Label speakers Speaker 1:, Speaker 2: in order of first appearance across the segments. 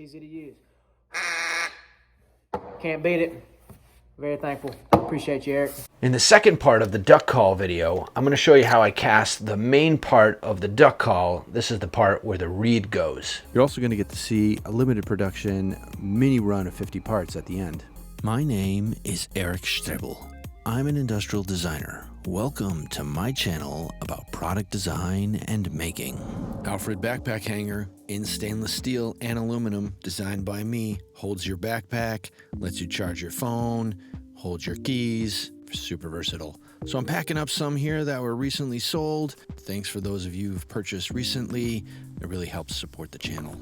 Speaker 1: easy to use. Can't beat it. Very thankful. Appreciate you, Eric.
Speaker 2: In the second part of the duck call video, I'm going to show you how I cast the main part of the duck call. This is the part where the reed goes.
Speaker 3: You're also going to get to see a limited production mini run of 50 parts at the end.
Speaker 4: My name is Eric Strebel. I'm an industrial designer. Welcome to my channel about product design and making. Alfred backpack hanger in stainless steel and aluminum, designed by me, holds your backpack, lets you charge your phone, holds your keys, super versatile. So I'm packing up some here that were recently sold. Thanks for those of you who've purchased recently. It really helps support the channel.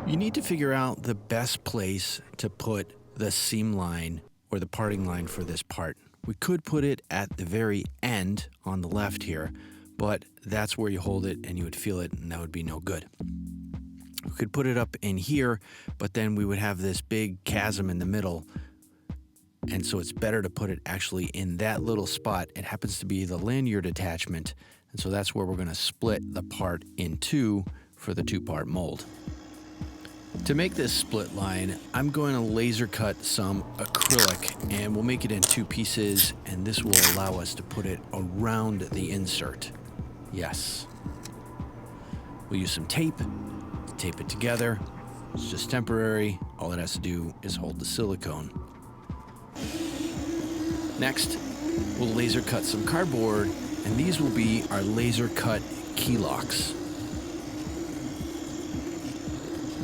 Speaker 4: You need to figure out the best place to put the seam line or the parting line for this part. We could put it at the very end on the left here, but that's where you hold it and you would feel it, and that would be no good. We could put it up in here, but then we would have this big chasm in the middle, and so it's better to put it actually in that little spot. It happens to be the lanyard attachment, and so that's where we're going to split the part in two for the two-part mold. To make this split line, I'm going to laser cut some acrylic, and we'll make it in two pieces, and this will allow us to put it around the insert. Yes. We'll use some tape to tape it together. It's just temporary. All it has to do is hold the silicone. Next, we'll laser cut some cardboard, and these will be our laser cut key locks.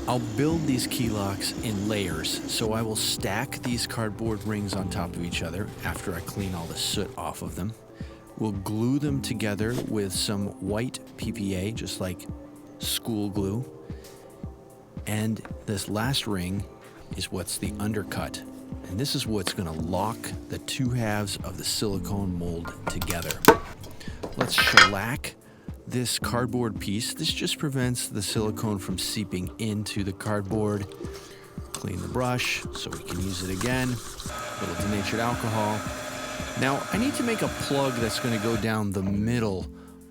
Speaker 4: I'll build these key locks in layers, so I will stack these cardboard rings on top of each other after I clean all the soot off of them. We'll glue them together with some white PPA, just like school glue. And this last ring is what's the undercut. And this is what's going to lock the two halves of the silicone mold together. Let's shellac this cardboard piece. This just prevents the silicone from seeping into the cardboard. Clean the brush so we can use it again. A little denatured alcohol. Now I need to make a plug that's going to go down the middle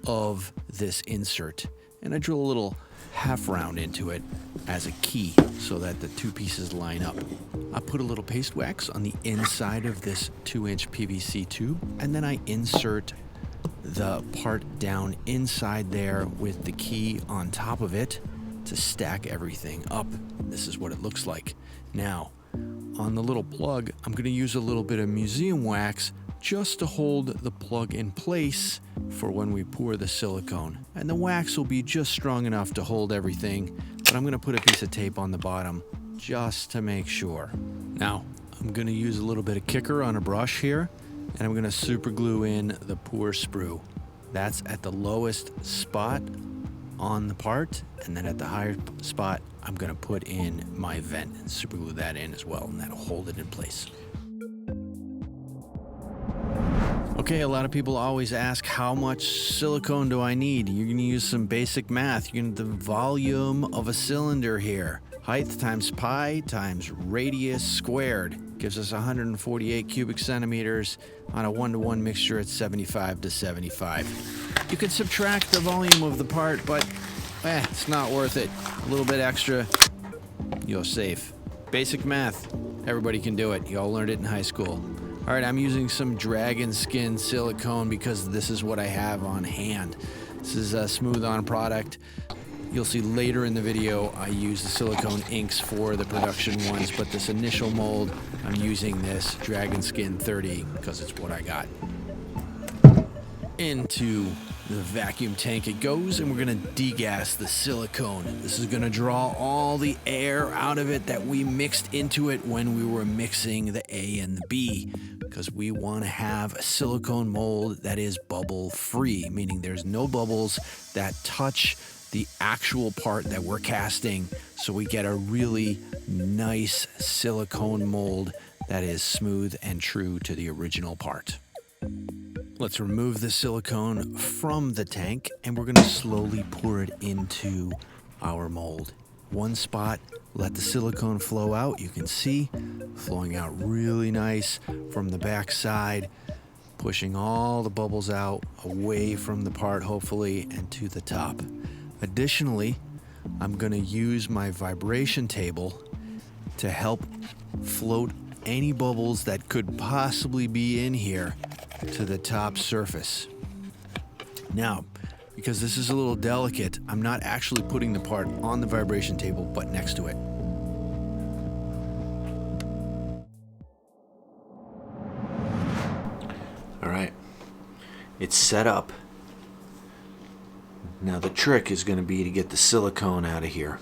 Speaker 4: of this insert, and I drill a little half round into it as a key so that the two pieces line up. I put a little paste wax on the inside of this 2-inch PVC tube, and then I insert the part down inside there with the key on top of it to stack everything up. This is what it looks like. Now, on the little plug, I'm going to use a little bit of museum wax just to hold the plug in place for when we pour the silicone. And the wax will be just strong enough to hold everything, but I'm going to put a piece of tape on the bottom just to make sure. Now, I'm going to use a little bit of kicker on a brush here, and I'm going to super glue in the pour sprue. That's at the lowest spot on the part, and then at the higher spot, I'm going to put in my vent and super glue that in as well, and that'll hold it in place. Okay, a lot of people always ask, how much silicone do I need? You're going to use some basic math. You're going to the volume of a cylinder here. Height times pi times radius squared gives us 148 cubic centimeters. On a 1-to-1 mixture, it's 75 to 75. You could subtract the volume of the part, but it's not worth it. A little bit extra, you're safe. Basic math, everybody can do it. You all learned it in high school. All right, I'm using some dragon skin silicone because this is what I have on hand. This is a smooth-on product. You'll see later in the video I use the silicone inks for the production ones, but this initial mold, I'm using this Dragon Skin 30 because it's what I got. Into the vacuum tank it goes, and we're going to degas the silicone. This is going to draw all the air out of it that we mixed into it when we were mixing the A and the B, because we want to have a silicone mold that is bubble free, meaning there's no bubbles that touch the actual part that we're casting, so we get a really nice silicone mold that is smooth and true to the original part. Let's remove the silicone from the tank, and we're going to slowly pour it into our mold. One spot, let the silicone flow out. You can see flowing out really nice from the back side, pushing all the bubbles out away from the part, hopefully, and to the top. Additionally, I'm gonna use my vibration table to help float any bubbles that could possibly be in here to the top surface. Now, because this is a little delicate, I'm not actually putting the part on the vibration table, but next to it.
Speaker 2: All right, it's set up. Now the trick is going to be to get the silicone out of here.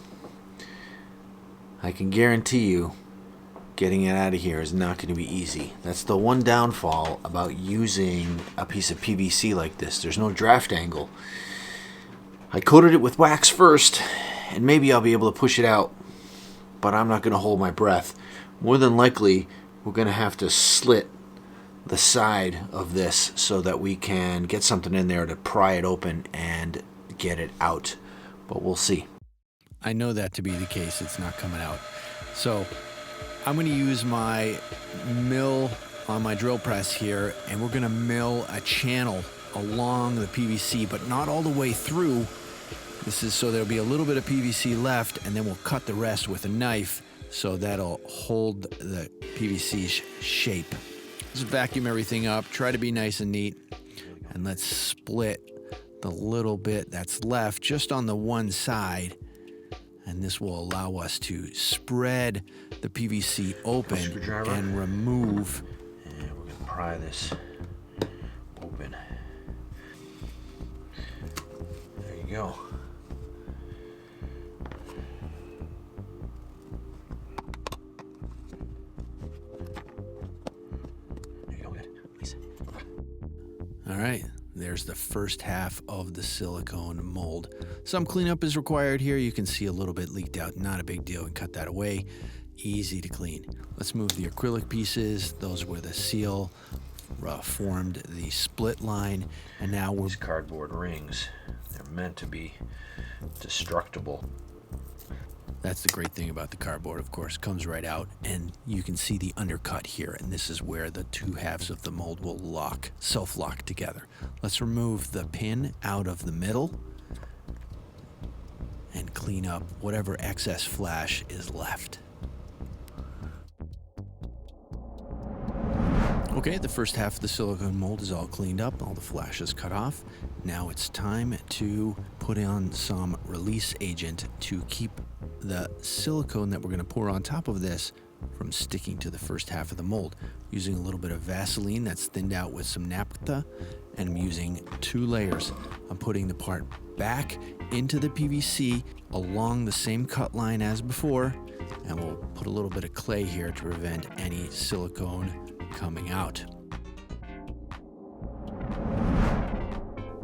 Speaker 2: I can guarantee you getting it out of here is not going to be easy. That's the one downfall about using a piece of PVC like this. There's no draft angle. I coated it with wax first, and maybe I'll be able to push it out, but I'm not going to hold my breath. More than likely, we're going to have to slit the side of this so that we can get something in there to pry it open and get it out, but we'll see.
Speaker 4: I know that to be the case. It's not coming out. So I'm going to use my mill on my drill press here, and we're going to mill a channel along the PVC, but not all the way through. This is so there'll be a little bit of PVC left, and then we'll cut the rest with a knife so that'll hold the PVC shape. Just vacuum everything up, try to be nice and neat, and let's split the little bit that's left just on the one side, and this will allow us to spread the PVC open and remove.
Speaker 2: And we're going to pry this open. There you go.
Speaker 4: All right, there's the first half of the silicone mold. Some cleanup is required here. You can see a little bit leaked out, not a big deal, and cut that away. Easy to clean. Let's move the acrylic pieces. Those were the seal formed the split line, and now we're...
Speaker 2: These cardboard rings, they're meant to be destructible.
Speaker 4: That's the great thing about the cardboard, of course. Comes right out, and you can see the undercut here, and this is where the two halves of the mold will lock, self-lock together. Let's remove the pin out of the middle and clean up whatever excess flash is left. Okay, the first half of the silicone mold is all cleaned up, all the flash is cut off. Now it's time to put on some release agent to keep the silicone that we're going to pour on top of this from sticking to the first half of the mold. Using a little bit of Vaseline that's thinned out with some naphtha, and I'm using 2 layers. I'm putting the part back into the PVC along the same cut line as before, and we'll put a little bit of clay here to prevent any silicone coming out.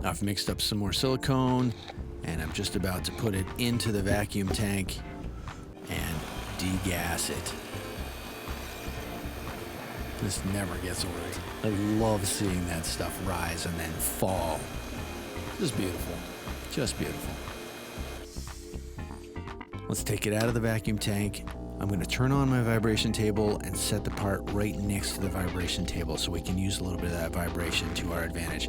Speaker 4: I've mixed up some more silicone, and I'm just about to put it into the vacuum tank and degas it. This never gets old. I love seeing that stuff rise and then fall. Just beautiful. Just beautiful. Let's take it out of the vacuum tank. I'm going to turn on my vibration table and set the part right next to the vibration table so we can use a little bit of that vibration to our advantage.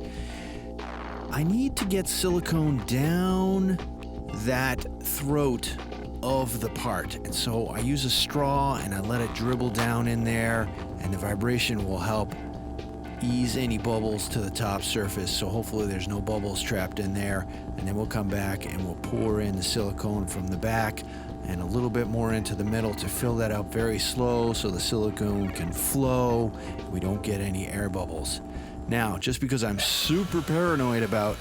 Speaker 4: I need to get silicone down that throat of the part, and so I use a straw and I let it dribble down in there, and the vibration will help ease any bubbles to the top surface, so hopefully there's no bubbles trapped in there. And then we'll come back and we'll pour in the silicone from the back and a little bit more into the middle to fill that up very slow so the silicone can flow and we don't get any air bubbles. Now, just because I'm super paranoid about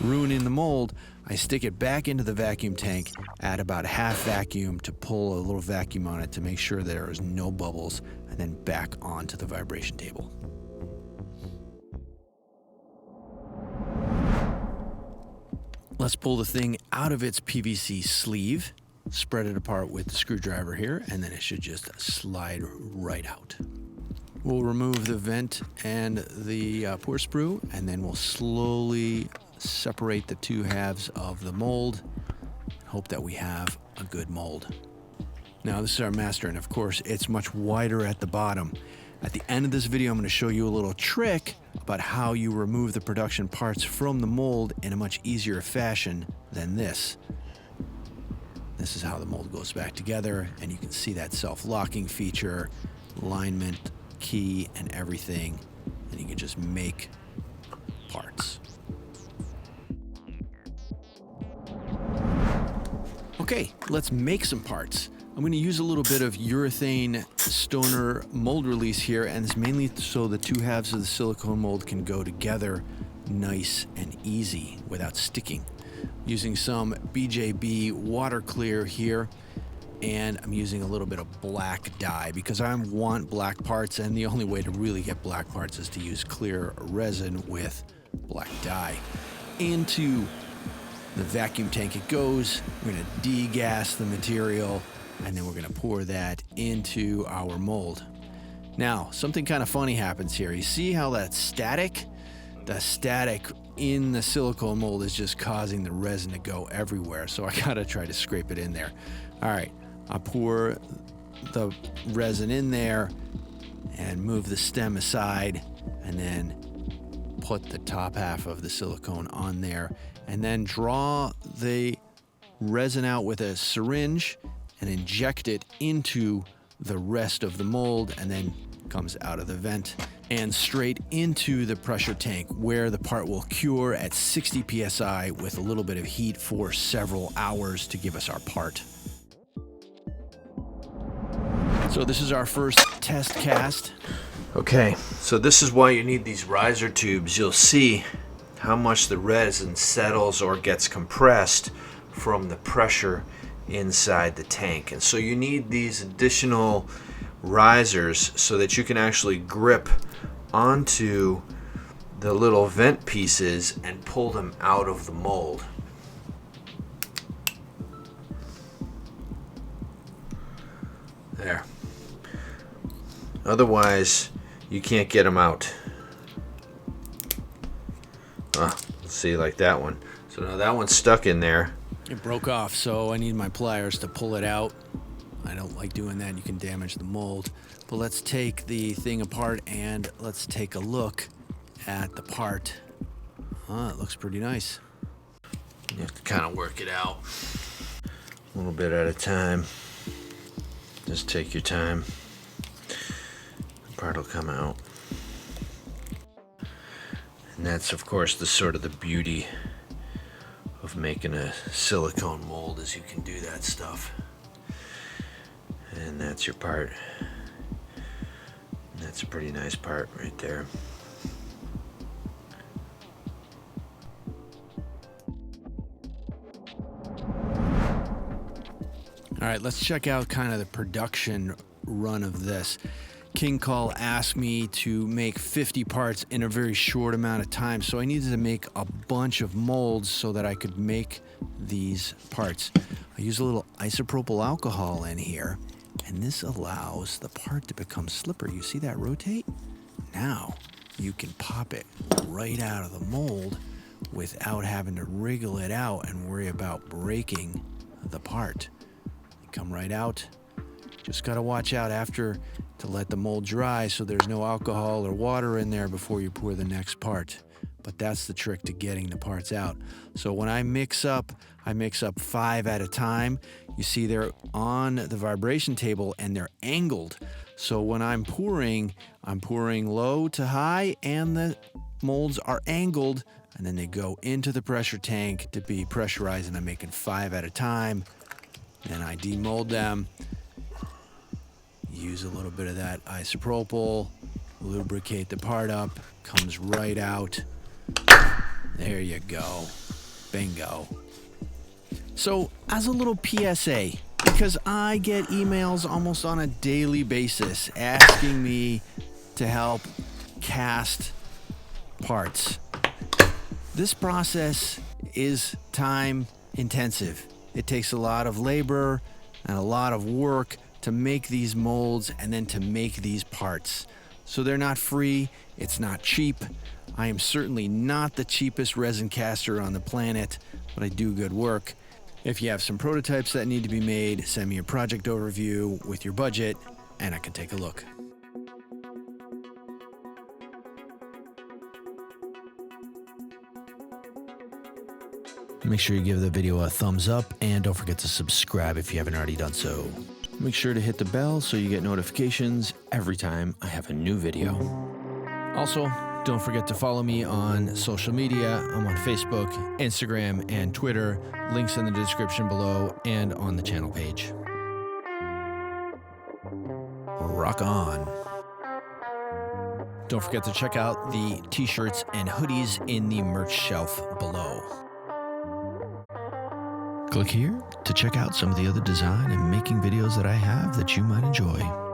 Speaker 4: ruining the mold, I stick it back into the vacuum tank at about half vacuum to pull a little vacuum on it to make sure there is no bubbles, and then back onto the vibration table. Let's pull the thing out of its PVC sleeve, spread it apart with the screwdriver here, and then it should just slide right out. We'll remove the vent and the pour sprue, and then we'll slowly separate the two halves of the mold. Hope that we have a good mold. Now this is our master, and of course it's much wider at the bottom. At the end of this video, I'm going to show you a little trick about how you remove the production parts from the mold in a much easier fashion than this. This is how the mold goes back together, and you can see that self-locking feature, alignment, key, and everything, and you can just make parts. Okay, let's make some parts. I'm going to use a little bit of urethane stoner mold release here, and it's mainly so the two halves of the silicone mold can go together nice and easy without sticking. Using some BJB water clear here, and I'm using a little bit of black dye because I want black parts, and the only way to really get black parts is to use clear resin with black dye. Into the vacuum tank it goes. We're going to degas the material, and then we're going to pour that into our mold. Now, something kind of funny happens here. You see how that's static? The static in the silicone mold is just causing the resin to go everywhere, so I gotta try to scrape it in there. All right, I pour the resin in there and move the stem aside, and then put the top half of the silicone on there, and then draw the resin out with a syringe and inject it into the rest of the mold, and then comes out of the vent and straight into the pressure tank, where the part will cure at 60 psi with a little bit of heat for several hours to give us our part. So this is our first test cast.
Speaker 2: Okay, so this is why you need these riser tubes. You'll see how much the resin settles or gets compressed from the pressure inside the tank. And so you need these additional risers so that you can actually grip onto the little vent pieces and pull them out of the mold. There. Otherwise, you can't get them out. Let's see, like that one. So now that one's stuck in there.
Speaker 4: It broke off, so I need my pliers to pull it out. I don't like doing that. You can damage the mold. But let's take the thing apart and let's take a look at the part. It looks pretty nice.
Speaker 2: You have to kind of work it out a little bit at a time. Just take your time. The part will come out. And that's, of course, the sort of the beauty of making a silicone mold, is you can do that stuff. And that's your part. And that's a pretty nice part right there.
Speaker 4: All right, let's check out kind of the production run of this. King Call asked me to make 50 parts in a very short amount of time, so I needed to make a bunch of molds so that I could make these parts. I use a little isopropyl alcohol in here, and this allows the part to become slippery. You see that rotate? Now you can pop it right out of the mold without having to wriggle it out and worry about breaking the part. You come right out. Just gotta watch out after to let the mold dry so there's no alcohol or water in there before you pour the next part. But that's the trick to getting the parts out. So when I mix up 5 at a time. You see they're on the vibration table and they're angled. So when I'm pouring low to high and the molds are angled, and then they go into the pressure tank to be pressurized, and I'm making 5 at a time. Then I demold them. Use a little bit of that isopropyl, lubricate the part up, comes right out. There you go. Bingo. So, as a little PSA, because I get emails almost on a daily basis asking me to help cast parts. This process is time intensive. It takes a lot of labor and a lot of work to make these molds and then to make these parts. So they're not free, it's not cheap. I am certainly not the cheapest resin caster on the planet, but I do good work. If you have some prototypes that need to be made, send me a project overview with your budget and I can take a look. Make sure you give the video a thumbs up and don't forget to subscribe if you haven't already done so. Make sure to hit the bell so you get notifications every time I have a new video. Also, don't forget to follow me on social media. I'm on Facebook, Instagram, and Twitter. Links in the description below and on the channel page. Rock on. Don't forget to check out the t-shirts and hoodies in the merch shelf below. Click here to check out some of the other design and making videos that I have that you might enjoy.